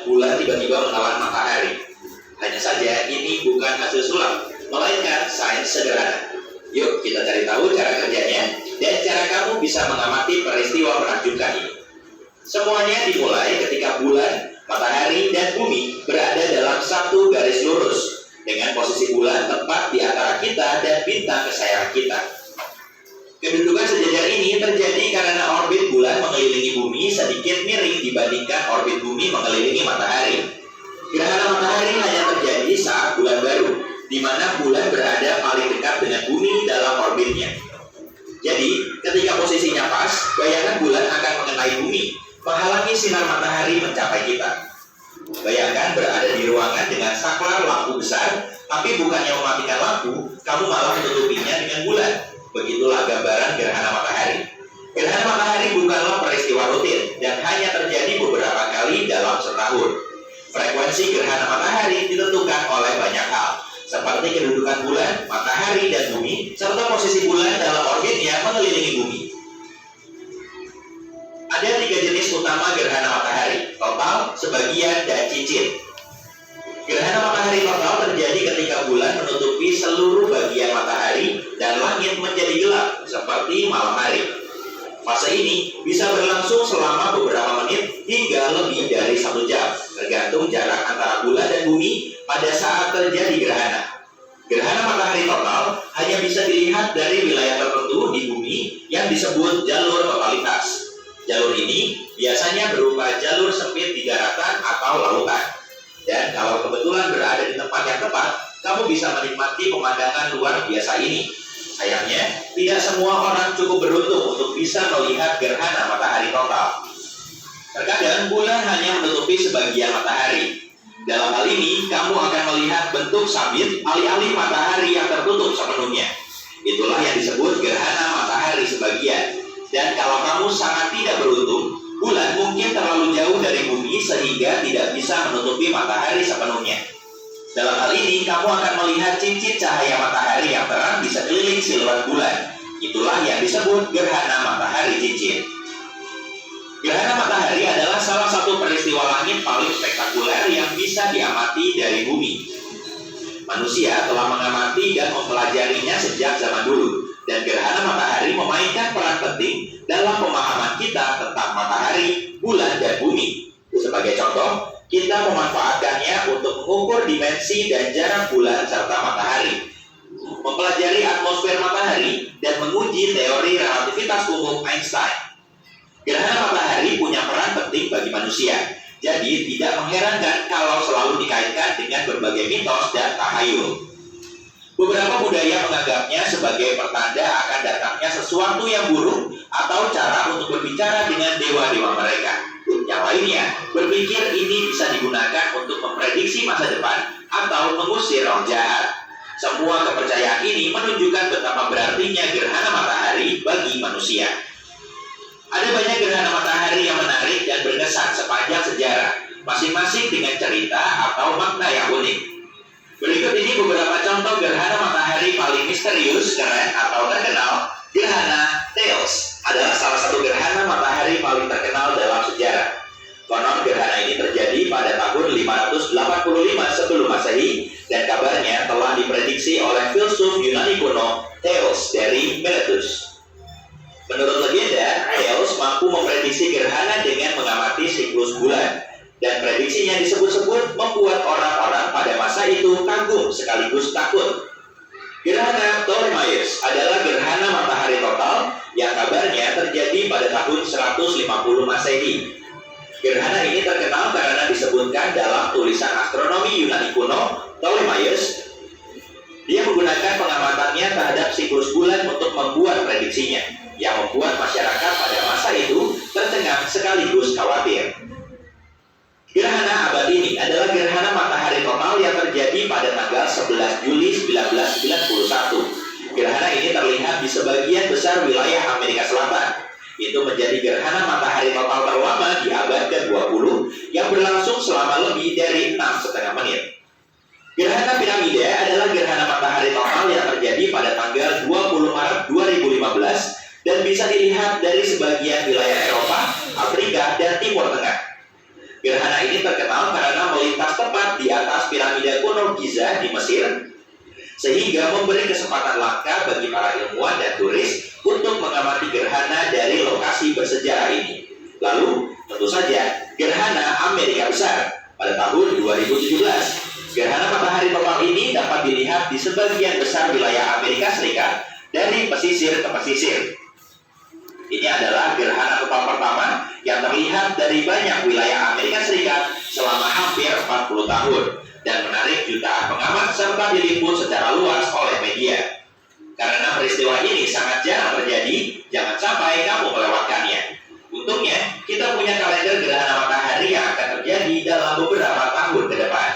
bulan tiba-tiba menelan matahari. Hanya saja ini bukan hasil sulap, melainkan sains sederhana. Yuk kita cari tahu cara kerjanya dan cara kamu bisa mengamati peristiwa menakjubkan ini. Semuanya dimulai ketika bulan, matahari, dan bumi berada dalam satu garis lurus dengan posisi bulan tepat di antara kita dan bintang kesayangan kita. Kedudukan sejajar ini terjadi karena orbit bulan mengelilingi bumi sedikit miring dibandingkan orbit bumi mengelilingi matahari. Gerhana matahari hanya terjadi saat bulan baru, di mana bulan berada paling dekat dengan bumi dalam orbitnya. Jadi, ketika posisinya pas, bayangan bulan akan mengenai bumi, menghalangi sinar matahari mencapai kita. Bayangkan berada di ruangan dengan saklar lampu besar, tapi bukannya mematikan lampu, kamu malah menutupinya dengan bulan. Begitulah gambaran gerhana matahari. Gerhana matahari bukanlah peristiwa rutin dan hanya terjadi beberapa kali dalam setahun. Frekuensi gerhana matahari ditentukan oleh banyak hal, seperti kedudukan bulan, matahari, dan bumi, serta posisi bulan dalam orbitnya mengelilingi bumi. Ada 3 jenis utama gerhana matahari: total, sebagian, dan cincin. Gerhana matahari total terjadi ketika bulan menutupi seluruh bagian matahari dan langit menjadi gelap seperti malam hari. Fase ini bisa berlangsung selama beberapa menit hingga lebih dari 1 jam, tergantung jarak antara bulan dan bumi pada saat terjadi gerhana. Gerhana matahari total hanya bisa dilihat dari wilayah tertentu di bumi yang disebut jalur totalitas. Jalur ini biasanya berupa jalur sempit di daratan atau lautan. Dan kalau kebetulan berada di tempat yang tepat, kamu bisa menikmati pemandangan luar biasa ini. Sayangnya, tidak semua orang cukup beruntung untuk bisa melihat gerhana matahari total. Terkadang bulan hanya menutupi sebagian matahari. Dalam hal ini, kamu akan melihat bentuk sabit alih-alih matahari yang tertutup sepenuhnya. Itulah yang disebut gerhana matahari sebagian. Dan kalau kamu sangat tidak beruntung, bulan mungkin terlalu jauh dari bumi sehingga tidak bisa menutupi matahari sepenuhnya. Dalam hal ini, kamu akan melihat cincin cahaya matahari yang terang di sekeliling siluet bulan. Itulah yang disebut gerhana matahari cincin. Gerhana matahari adalah salah satu peristiwa langit paling spektakuler yang bisa diamati dari bumi. Manusia telah mengamati dan mempelajarinya sejak zaman dulu, dan gerhana matahari memainkan peran penting dalam pemahaman kita tentang matahari, bulan, dan bumi. Sebagai contoh, kita memanfaatkannya untuk mengukur dimensi dan jarak bulan serta matahari, mempelajari atmosfer matahari, dan menguji teori relativitas umum Einstein. Gerhana matahari punya peran penting bagi manusia, jadi tidak mengherankan kalau selalu dikaitkan dengan berbagai mitos dan tahayul. Beberapa budaya menganggapnya sebagai pertanda akan datangnya sesuatu yang buruk atau cara untuk berbicara dengan dewa-dewa mereka. Yang lainnya berpikir ini bisa digunakan untuk memprediksi masa depan atau mengusir roh jahat. Semua kepercayaan ini menunjukkan betapa berartinya gerhana matahari bagi manusia. Ada banyak gerhana matahari yang menarik dan berkesan sepanjang sejarah, masing-masing dengan cerita atau makna yang unik. Berikut ini beberapa contoh gerhana matahari paling misterius, keren, atau terkenal. Gerhana Theos adalah salah satu gerhana matahari paling terkenal dalam sejarah. Konon gerhana ini terjadi pada tahun 585 sebelum Masehi dan kabarnya telah diprediksi oleh filsuf Yunani kuno Theos dari Miletus. Menurut legenda, Theos mampu memprediksi gerhana dengan mengamati siklus bulan, dan prediksinya disebut-sebut membuat orang-orang pada masa itu kagum sekaligus takut. Gerhana Ptolemaios adalah gerhana matahari total yang kabarnya terjadi pada tahun 150 Masehi. Gerhana ini terkenal karena disebutkan dalam tulisan astronomi Yunani kuno Ptolemaios. Dia menggunakan pengamatannya terhadap siklus bulan untuk membuat prediksinya, yang membuat masyarakat pada masa itu tercengang sekaligus khawatir. Gerhana abad ini adalah gerhana matahari total yang terjadi pada tanggal 11 Juli 1991. Gerhana ini terlihat di sebagian besar wilayah Amerika Selatan. Itu menjadi gerhana matahari total terlama di abad ke-20 yang berlangsung selama lebih dari 6,5 menit. Gerhana piramida adalah gerhana matahari total yang terjadi pada tanggal 20 Maret 2015 dan bisa dilihat dari sebagian wilayah Eropa, Afrika, dan Timur Tengah. Gerhana ini terkenal karena Giza di Mesir, sehingga memberi kesempatan langka bagi para ilmuwan dan turis untuk mengamati gerhana dari lokasi bersejarah ini. Lalu, tentu saja, gerhana Amerika Besar pada tahun 2017. Gerhana matahari total ini dapat dilihat di sebagian besar wilayah Amerika Serikat dari pesisir ke pesisir. Ini adalah gerhana total pertama yang terlihat dari banyak wilayah Amerika Serikat selama hampir 40 tahun dan menarik jutaan pengamat serta diliput secara luas oleh media. Karena peristiwa ini sangat jarang terjadi, jangan sampai kamu melewatkannya. Untungnya, kita punya kalender gerhana matahari yang akan terjadi dalam beberapa tahun ke depan.